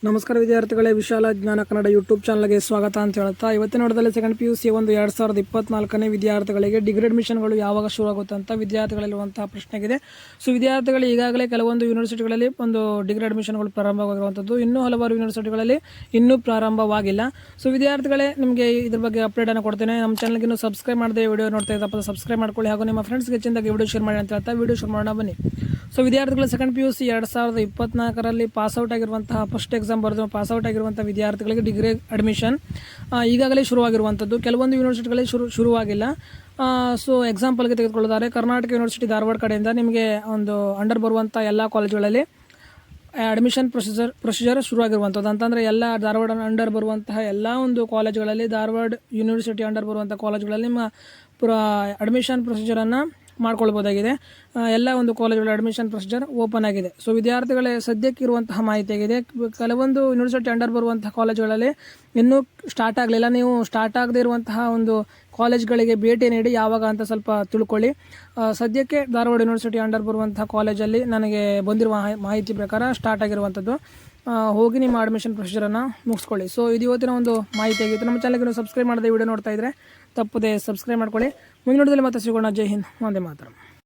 ನಮಸ್ಕಾರ ವಿದ್ಯಾರ್ಥಿಗಳೇ, ವಿಶಾಲ ಜ್ಞಾನ ಕನ್ನಡ ಯೂಟ್ಯೂಬ್ ಚಾನಲ್ಗೆ ಸ್ವಾಗತ ಅಂತ ಹೇಳ್ತಾ ಇವತ್ತಿನ ನೋಡದಲ್ಲಿ ಸೆಕೆಂಡ್ PUC 2024ನೇ ವಿದ್ಯಾರ್ಥಿಗಳಿಗೆ ಡಿಗ್ರಿ ಅಡ್ಮಿಷನ್ಗಳು ಯಾವಾಗ ಶುರು ಆಗುತ್ತೆ ಅಂತ ವಿದ್ಯಾರ್ಥಿಗಳಿರುವಂತಹ ಪ್ರಶ್ನೆಗಿದೆ. ಸೊ ವಿದ್ಯಾರ್ಥಿಗಳು ಈಗಾಗಲೇ ಕೆಲವೊಂದು ಯೂನಿವರ್ಸಿಟಿಗಳಲ್ಲಿ ಒಂದು ಡಿಗ್ರಿ ಅಡ್ಮಿಷನ್ಗಳು ಪ್ರಾರಂಭವಾಗಿರುವಂಥದ್ದು, ಇನ್ನೂ ಹಲವಾರು ಯೂನಿವರ್ಸಿಟಿಗಳಲ್ಲಿ ಇನ್ನೂ ಪ್ರಾರಂಭವಾಗಿಲ್ಲ. ಸೊ ವಿದ್ಯಾರ್ಥಿಗಳೇ, ನಿಮಗೆ ಇದ್ರ ಬಗ್ಗೆ ಅಪ್ಡೇಟನ್ನು ಕೊಡ್ತೇನೆ. ನಮ್ಮ ಚಾನಲ್ಗೆ ಇನ್ನೂ ಸಬ್ಸ್ಕ್ರೈಬ್ ಮಾಡದೆ ವಿಡಿಯೋ ನೋಡ್ತಾ ಇದ್ದಪ್ಪ ಸಬ್ಸ್ಕ್ರೈಬ್ ಮಾಡ್ಕೊಳ್ಳಿ, ಹಾಗೂ ನಿಮ್ಮ ಫ್ರೆಂಡ್ಸ್ಗೆ ಹೆಚ್ಚಿನದಾಗಿ ವಿಡಿಯೋ ಶೇರ್ ಮಾಡಿ ಅಂತ ಹೇಳ್ತಾ ವಿಡಿಯೋ ಶೇರ್ ಮಾಡೋಣ ಬನ್ನಿ. ಸೊ ವಿದ್ಯಾರ್ಥಿಗಳು ಸೆಕೆಂಡ್ PUC 2024ರಲ್ಲಿ ಪಾಸ್ಔಟ್ ಆಗಿರುವಂತಹ ಫಸ್ಟ್ ಎಕ್ಸಾಮ್ ಬರೆದು ಪಾಸ್ಔಟ್ ಆಗಿರುವಂಥ ವಿದ್ಯಾರ್ಥಿಗಳಿಗೆ ಡಿಗ್ರಿ ಅಡ್ಮಿಷನ್ ಈಗಾಗಲೇ ಶುರುವಾಗಿರುವಂಥದ್ದು. ಕೆಲವೊಂದು ಯೂನಿವರ್ಸಿಟಿಗಳಲ್ಲಿ ಶುರುವಾಗಿಲ್ಲ. ಸೊ ಎಕ್ಸಾಂಪಲ್ಗೆ ತೆಗೆದುಕೊಳ್ಳುತ್ತಾರೆ, ಕರ್ನಾಟಕ ಯೂನಿವರ್ಸಿಟಿ ಧಾರವಾಡ ಕಡೆಯಿಂದ ನಿಮಗೆ ಒಂದು ಅಂಡರ್ ಬರುವಂಥ ಎಲ್ಲ ಕಾಲೇಜುಗಳಲ್ಲಿ ಅಡ್ಮಿಷನ್ ಪ್ರೊಸೀಜರ್ ಶುರುವಾಗಿರುವಂಥದ್ದು. ಅಂತಂದರೆ ಎಲ್ಲ ಧಾರವಾಡ ಅಂಡರ್ ಬರುವಂತಹ ಎಲ್ಲ ಒಂದು ಕಾಲೇಜುಗಳಲ್ಲಿ, ಧಾರವಾಡ ಯೂನಿವರ್ಸಿಟಿ ಅಂಡರ್ ಬರುವಂಥ ಕಾಲೇಜುಗಳಲ್ಲಿ ನಿಮ್ಮ ಅಡ್ಮಿಷನ್ ಪ್ರೊಸೀಜರನ್ನು ಮಾಡ್ಕೊಳ್ಬೋದಾಗಿದೆ. ಎಲ್ಲ ಒಂದು ಕಾಲೇಜುಗಳ ಅಡ್ಮಿಷನ್ ಪ್ರೊಸೀಜರ್ ಓಪನ್ ಆಗಿದೆ. ಸೊ ವಿದ್ಯಾರ್ಥಿಗಳೇ, ಸದ್ಯಕ್ಕೆ ಇರುವಂತಹ ಮಾಹಿತಿಯಾಗಿದೆ. ಕೆಲವೊಂದು ಯೂನಿವರ್ಸಿಟಿ ಅಂಡರ್ ಬರುವಂತಹ ಕಾಲೇಜುಗಳಲ್ಲಿ ಇನ್ನೂ ಸ್ಟಾರ್ಟ್ ಆಗಲಿಲ್ಲ. ನೀವು ಸ್ಟಾರ್ಟ್ ಆಗದೇ ಇರುವಂತಹ ಒಂದು ಕಾಲೇಜ್ಗಳಿಗೆ ಭೇಟಿ ನೀಡಿ ಯಾವಾಗ ಅಂತ ಸ್ವಲ್ಪ ತಿಳ್ಕೊಳ್ಳಿ. ಸದ್ಯಕ್ಕೆ ಧಾರವಾಡ ಯೂನಿವರ್ಸಿಟಿ ಅಂಡರ್ ಬರುವಂತಹ ಕಾಲೇಜಲ್ಲಿ ನನಗೆ ಬಂದಿರುವ ಮಾಹಿತಿ ಪ್ರಕಾರ ಸ್ಟಾರ್ಟ್ ಆಗಿರುವಂಥದ್ದು. ಹೋಗಿ ನಿಮ್ಮ ಅಡ್ಮಿಷನ್ ಪ್ರೊಸೀಜರನ್ನು ಮುಗಿಸ್ಕೊಳ್ಳಿ. ಸೊ ಇದು ಇವತ್ತಿನ ಒಂದು ಮಾಹಿತಿ ಆಗಿತ್ತು. ನಮ್ಮ ಚಾನಲ್ಗೆ ಸಬ್ಸ್ಕ್ರೈಬ್ ಮಾಡದೆ ವಿಡಿಯೋ ನೋಡ್ತಾ ಇದ್ದರೆ ತಪ್ಪದೆ ಸಬ್ಸ್ಕ್ರೈಬ್ ಮಾಡ್ಕೊಳ್ಳಿ. ಮುಂದಿನ ವಿಡಿಯೋದಲ್ಲಿ ಮತ್ತೆ ಸಿಗೋಣ. ಜೈ ಹಿಂದ್, ವಂದೇ ಮಾತರಂ.